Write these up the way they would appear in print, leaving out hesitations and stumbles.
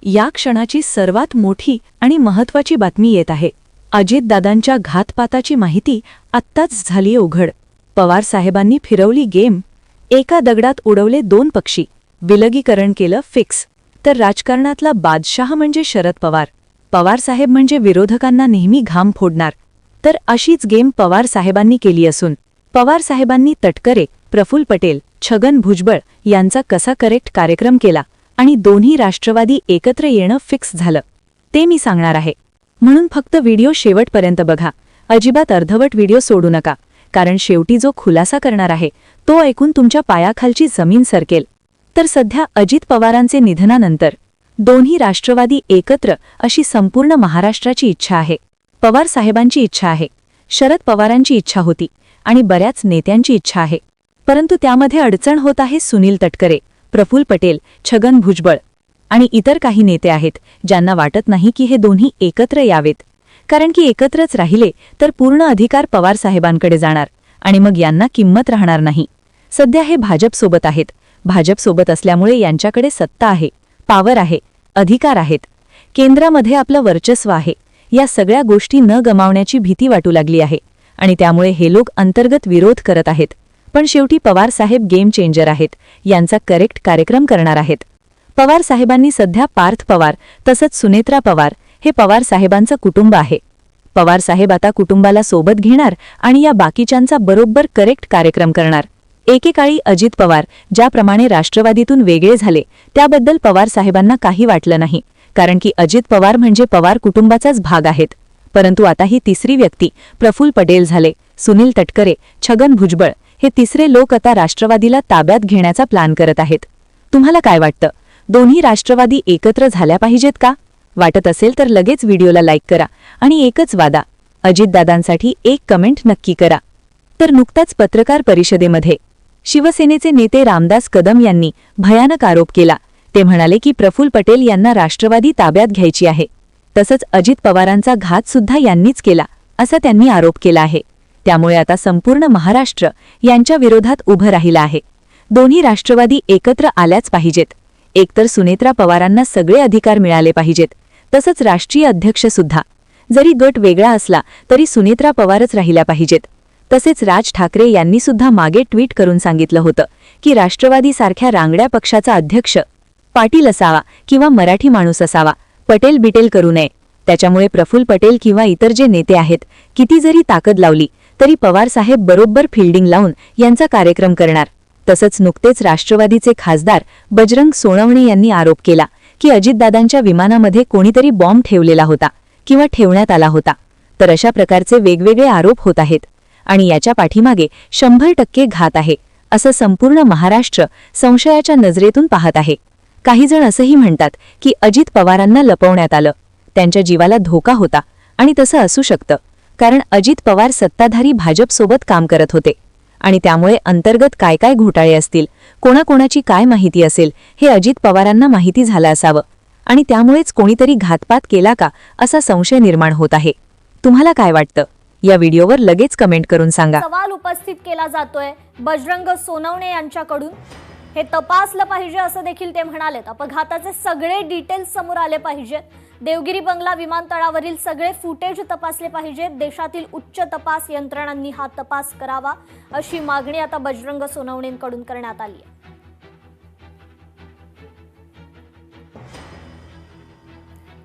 या क्षणाची सर्वात मोठी आणि महत्त्वाची बातमी येत आहे। अजितदादांच्या घातपाताची माहिती आत्ताच झाली उघड। पवार साहेबांनी फिरवली गेम। एका दगडात उडवले 2 पक्षी, विलगीकरण केलं फिक्स। तर राजकारणातला बादशाह म्हणजे शरद पवार, पवार साहेब म्हणजे विरोधकांना नेहमी घाम फोडणार। तर अशीच गेम पवार साहेबांनी केली असून पवार साहेबांनी तटकरे, प्रफुल्ल पटेल, छगन भुजबळ यांचा कसा करेक्ट कार्यक्रम केला आणि दोन्ही राष्ट्रवादी एकत्र येणं फिक्स झालं ते मी सांगणार आहे। म्हणून फक्त व्हिडिओ शेवटपर्यंत बघा, अजिबात अर्धवट व्हिडिओ सोडू नका, कारण शेवटी जो खुलासा करणार आहे तो ऐकून तुमच्या पायाखालची जमीन सरकेल। तर सध्या अजित पवारांचे निधनानंतर दोन्ही राष्ट्रवादी एकत्र अशी संपूर्ण महाराष्ट्राची इच्छा आहे। पवार साहेबांची इच्छा आहे, शरद पवारांची इच्छा होती आणि बऱ्याच नेत्यांची इच्छा आहे, परंतु त्यामध्ये अडचण होत आहे। सुनील तटकरे, प्रफुल्ल पटेल, छगन भुजबळ आणि इतर काही नेते आहेत ज्यांना वाटत नाही की हे दोन्ही एकत्र यावेत, कारण की एकत्रच राहिले तर पूर्ण अधिकार पवार साहेबांकडे जाणार आणि मग यांना किंमत राहणार नाही। सध्या हे भाजपसोबत आहेत, भाजपसोबत असल्यामुळे यांच्याकडे सत्ता आहे, पावर आहे, अधिकार आहेत, केंद्रामध्ये आपलं वर्चस्व आहे। या सगळ्या गोष्टी न गमावण्याची भीती वाटू लागली आहे आणि त्यामुळे हे लोक अंतर्गत विरोध करत आहेत। पण शेवटी पवार साहेब गेम चेंजर आहेत, यांचा करेक्ट कार्यक्रम करणार आहेत। पवार साहेबांनी सध्या पार्थ पवार तसंच सुनेत्रा पवार हे पवार साहेबांचं कुटुंब आहे। पवार साहेब आता कुटुंबाला सोबत घेणार आणि या बाकीच्यांचा बरोबर करेक्ट कार्यक्रम करणार। एकेकाळी अजित पवार ज्याप्रमाणे राष्ट्रवादीतून वेगळे झाले त्याबद्दल पवार साहेबांना काही वाटलं नाही, कारण की अजित पवार म्हणजे पवार कुटुंबाचाच भाग आहेत। परंतु आता ही तिसरी व्यक्ती प्रफुल्ल पटेल झाले, सुनील तटकरे, छगन भुजबळ हे तिसरे लोक आता राष्ट्रवादीला ताब्यात घेण्याचा प्लॅन करत आहेत। तुम्हाला काय वाटतं, दोन्ही राष्ट्रवादी एकत्र झाल्या पाहिजेत का? वाटत असेल तर लगेच व्हिडिओला लाईक करा आणि एकच वादा, अजितदादांसाठी एक कमेंट नक्की करा। तर नुकताच पत्रकार परिषदेमध्ये शिवसेनेचे नेते रामदास कदम यांनी भयानक आरोप केला। ते म्हणाले की प्रफुल्ल पटेल यांना राष्ट्रवादी ताब्यात घ्यायची आहे, तसंच अजित पवारांचा घात सुद्धा यांनीच केला असा त्यांनी आरोप केला आहे। त्यामुळे आता संपूर्ण महाराष्ट्र यांच्या विरोधात उभं राहिला आहे। दोन्ही राष्ट्रवादी एकत्र आल्याच पाहिजेत, एकतर सुनेत्रा पवारांना सगळे अधिकार मिळाले पाहिजेत, तसंच राष्ट्रीय अध्यक्ष सुद्धा, जरी गट वेगळा असला तरी सुनेत्रा पवारच राहिल्या पाहिजेत। तसेच राज ठाकरे यांनी सुद्धा मागे ट्विट करून सांगितलं होतं की राष्ट्रवादी सारख्या रांगड्या पक्षाचा अध्यक्ष पाटील असावा किंवा मराठी माणूस असावा, पटेल बिटेल करू नये। त्याच्यामुळे प्रफुल्ल पटेल किंवा इतर जे नेते आहेत किती जरी ताकद लावली तरी पवार साहेब बरोबर फिल्डिंग लावून यांचा कार्यक्रम करणार। तसंच नुकतेच राष्ट्रवादीचे खासदार बजरंग सोनवणे यांनी आरोप केला की अजितदादांच्या विमानामध्ये कोणीतरी बॉम्ब ठेवलेला होता किंवा ठेवण्यात आला होता। तर अशा प्रकारचे वेगवेगळे आरोप होत आहेत आणि याच्या पाठीमागे 100% घात आहे असं संपूर्ण महाराष्ट्र संशयाच्या नजरेतून पाहत आहे। काही जण असंही म्हणतात की अजित पवारांना लपवण्यात आलं, त्यांच्या जीवाला धोका होता आणि तसं असू शकतं, कारण अजित पवार सत्ताधारी भाजपसोबत काम करत होते आणि त्यामुळे अंतर्गत काय काय घोटाळे असतील, कोणाकोणाची काय माहिती असेल हे अजित पवारांना माहिती झालं असावं आणि त्यामुळेच कोणीतरी घातपात केला का असा संशय निर्माण होत आहे। तुम्हाला काय वाटतं? या व्हिडिओवर लगेच कमेंट करून सांगा। सवाल उपस्थित केला जातोय बजरंग सोनवणे यांच्याकडून, हे तपासलं पाहिजे असं देखील ते म्हणालेत। अपघाताचे सगळे डिटेल्स समोर आले पाहिजेत, देवगिरी बंगला विमानतळावरील सगळे फुटेज तपासले पाहिजेत, देशातील उच्च तपास यंत्रणांनी हा तपास करावा अशी मागणी आता बजरंग सोनवणेंकडून करण्यात आली आहे।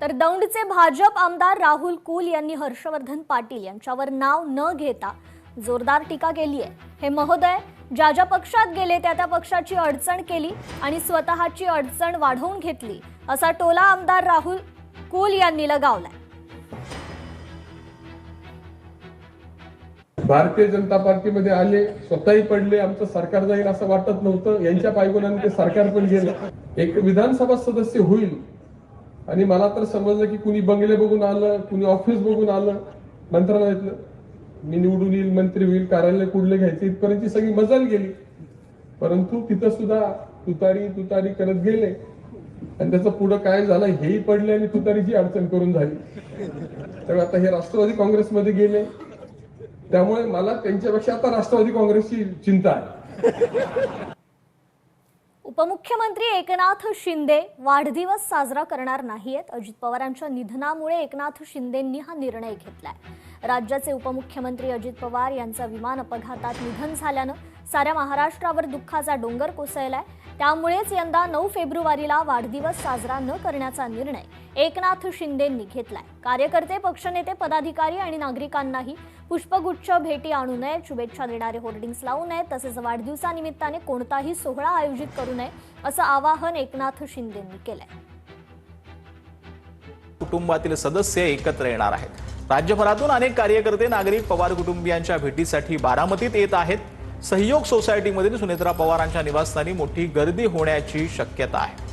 तर दौंडचे भाजप आमदार राहुल कुल यांनी हर्षवर्धन पाटील यांच्यावर नाव न घेता जोरदार टीका केली आहे। हे महोदय ज्या ज्या पक्षात गेले त्या पक्षाची अडचण केली आणि स्वतःची अडचण वाढवून घेतली असा टोला आमदार राहुल कुल यांनी लगावलाय। भारतीय जनता पार्टीमध्ये आले, स्वतःही पडले, आमचं सरकार जाईल असं वाटत नव्हतं, यांच्या पायगुणाने ते सरकार पण गेलं। एक विधानसभा सदस्य होईल आणि मला तर समजलं की कुणी बंगले बघून आलं, कुणी ऑफिस बघून आलं, मंत्रालयातलं मी निवडून येईल, मंत्री होईल, कार्यालय कुठले घ्यायचे इथपर्यंत सगळी मजाल गेली। परंतु तिथं सुद्धा तुतारी तुतारी करत गेले आणि त्याचं पुढं काय झालं हेही पडले आणि तुतारीची अडचण करून झाली। तर आता हे राष्ट्रवादी काँग्रेसमध्ये गेले, त्यामुळे मला त्यांच्यापेक्षा आता राष्ट्रवादी काँग्रेसची चिंता आहे। उपमुख्यमंत्री एकनाथ शिंदे वाढदिवस साजरा करणार नाहीयेत। अजित पवारांच्या निधनामुळे एकनाथ शिंदेंनी हा निर्णय घेतलाय। राज्याचे उपमुख्यमंत्री अजित पवार यांचं विमान अपघातात निधन झाल्यानं साऱ्या महाराष्ट्रावर दुःखाचा डोंगर कोसळलाय। त्यामुळेच यंदा 9 फेब्रुवारीला वाढदिवस साजरा न करण्याचा निर्णय एकनाथ शिंदेंनी घेतलाय। कार्यकर्ते, पक्षनेते, पदाधिकारी आणि नागरिकांनाही पुष्पगुच्छ भेटी आणू नये, शुभेच्छा देणारे होर्डिंग्स लावू नये, तसेच वाढदिवसानिमित्ताने कोणताही सोहळा आयोजित करू नये असं आवाहन एकनाथ शिंदेंनी केलंय। कुटुंबातील सदस्य एकत्र येणार आहेत। राज्यभरातून अनेक कार्यकर्ते, नागरिक पवार कुटुंबियांच्या भेटीसाठी बारामतीत येत आहेत। सहयोग सोसायटीमधील सुनेत्रा पवारांच्या निवासस्थानी मोठी गर्दी होण्याची शक्यता आहे।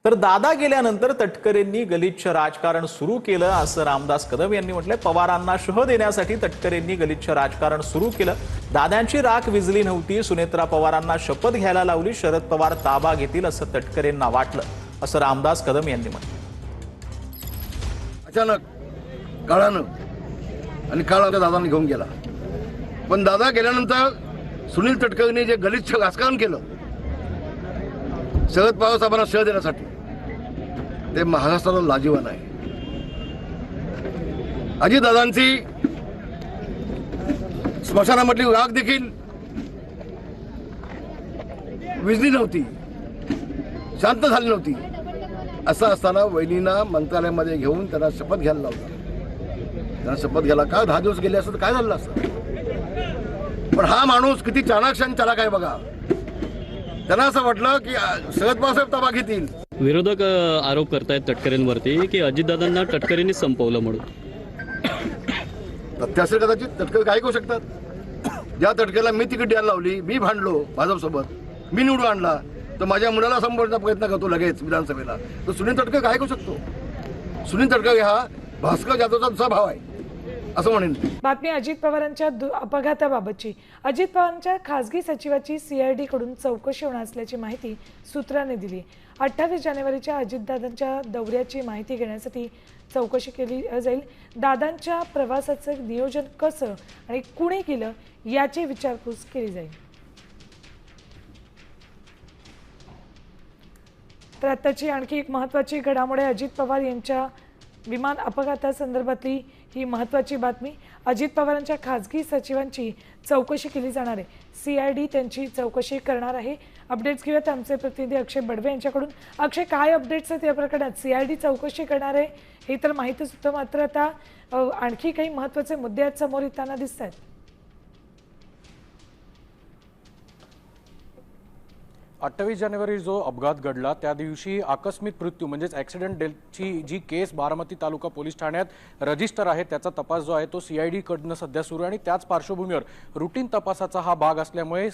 तर दादा गेल्यानंतर तटकरेंनी गलिच्छ राजकारण सुरू केलं असं रामदास कदम यांनी म्हटलंय। पवारांना शह देण्यासाठी तटकरेंनी गलिच्छ राजकारण सुरू केलं। दादांची राख विजली नव्हती, सुनेत्रा पवारांना शपथ घ्यायला लावली, शरद पवार ताबा घेतील असं तटकरेंना वाटलं असं रामदास कदम यांनी म्हटलं। अचानक काळानं आणि काळ आमच्या दादांनी घेऊन गेला, पण दादा गेल्यानंतर सुनील तटकरेंनी जे गलिच्छ राजकारण केलं शरद पवार साहेबांना शह देण्यासाठी, ते महाराष्ट्राला लाजिरवाणं आहे। अजितदादांची स्मशानामधली राख देखील विजली नव्हती, शांत झाली नव्हती। असं असताना वहिनींना मंत्रालयामध्ये घेऊन त्यांना शपथ घ्यायला लावला। त्यांना शपथ घ्यायला का 10 दिवस गेले असतं तर काय झालं असतं। पण हा माणूस किती चाणाक्ष आणि चालाक आहे बघा। त्यांना असं वाटलं की शरद पवार साहेब ताबा घेतील। विरोधक आरोप करतायत तटकरेंवरती की अजितदादांना तटकरेंनी संपवलं म्हणून। तथ्य असेल कदाचित, तटकरे काय करू शकतात। ज्या तटकरेला मी तिकीट द्यायला लावली, मी भांडलो भाजपसोबत, मी निवडून आणला, तर माझ्या मुलाला संपवण्याचा प्रयत्न करतो लगेच विधानसभेला, तर सुनील तटकरे काय करू शकतो। सुनील तटकरे हा भास्कर जाधवचा दुसरा भाव आहे असं म्हणेन। बातमी अजित पवारांच्या अपघाताबाबतची। अजित पवारांच्या खासगी सचिवाची सीआयडी कडून चौकशी होणार असल्याची माहिती सूत्रांनी दिली। 28 जानेवारीच्या अजितदादांच्या दौऱ्याची माहिती घेण्यासाठी चौकशी केली जाईल। दादांच्या प्रवासाचं नियोजन कसं आणि कुणी केलं याची विचारपूस केली जाईल। तर आताची आणखी एक महत्त्वाची घडामोड आहे। अजित पवार यांच्या विमान अपघातासंदर्भातली ही महत्त्वाची बातमी। अजित पवारांच्या खासगी सचिवांची चौकशी केली जाणार आहे। सीआयडी त्यांची चौकशी करणार आहे। अपडेट्स घेऊयात आमचे प्रतिनिधी अक्षय बडवे यांच्याकडून। अक्षय, काय अपडेट्स आहेत या प्रकरणात? सीआयडी चौकशी करणार आहे हे तर माहितीच होतं, मात्र आता आणखी काही महत्त्वाचे मुद्दे आहेत समोर येताना दिसत आहेत। 28 जानेवारी जो अपघात घडला त्या दिवशी आकस्मिक मृत्यू म्हणजेच ॲक्सिडेंट डेथची जी केस बारामती तालुका पोलीस ठाण्यात रजिस्टर आहे त्याचा तपास जो आहे तो सीआयडी कडनं सध्या सुरू आहे। आणि त्याच पार्श्वभूमीवर रुटीन तपासाचा हा भाग असल्यामुळे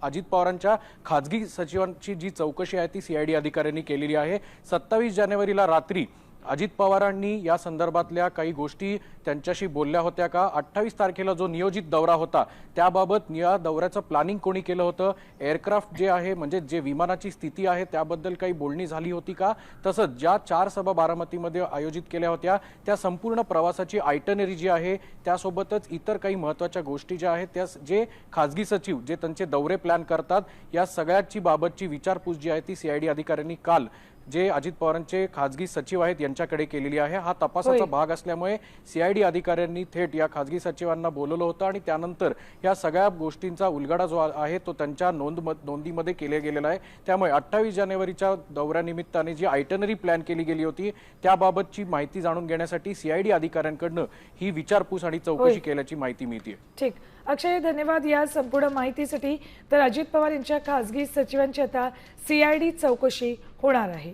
अजित पवारांच्या खाजगी सचिवांची जी चौकशी आहे ती सीआयडी अधिकाऱ्यांनी केलेली आहे। 27 जानेवारीला रात्री अजित पवारांनी या संदर्भातल्या काही गोष्टी त्यांच्याशी बोलल्या होत्या का? 28 तारखेला जो नियोजित दौरा होता त्याबाबत या दौऱ्याचं प्लॅनिंग कोणी केलं होतं? एअरक्राफ्ट जे आहे म्हणजे जे विमानाची स्थिती आहे त्याबद्दल काही बोलणी झाली होती का? तसंच ज्या 4 सभा बारामतीमध्ये आयोजित केल्या होत्या त्या संपूर्ण प्रवासाची आयटनरी जी आहे त्यासोबतच इतर काही महत्त्वाच्या गोष्टी ज्या आहेत त्या जे खाजगी सचिव जे त्यांचे दौरे प्लॅन करतात या सगळ्याची बाबतची विचारपूस जी आहे ती सीआयडी अधिकाऱ्यांनी काल जे अजित पवारांचे खाजगी सचिव आहेत यांच्याकडे केलेली आहे। हा तपासाचा भाग असल्यामुळे सीआयडी अधिकाऱ्यांनी थेट या खाजगी सचिवांना बोलवलं होतं आणि त्यानंतर या सगळ्या गोष्टींचा उलगडा जो आहे तो त्यांच्या नोंदीमध्ये केला गेलेला आहे। त्यामुळे 28 जानेवारीच्या दौऱ्यानिमित्ताने जी आयटनरी प्लॅन केली गेली होती त्याबाबतची माहिती जाणून घेण्यासाठी सीआयडी अधिकाऱ्यांकडनं ही विचारपूस आणि चौकशी केल्याची माहिती मिळते। ठीक, अक्षय, धन्यवाद या संपूर्ण माहितीसाठी। तर अजित पवार यांच्या खासगी सचिवांची आता सीआयडी चौकशी होणार आहे।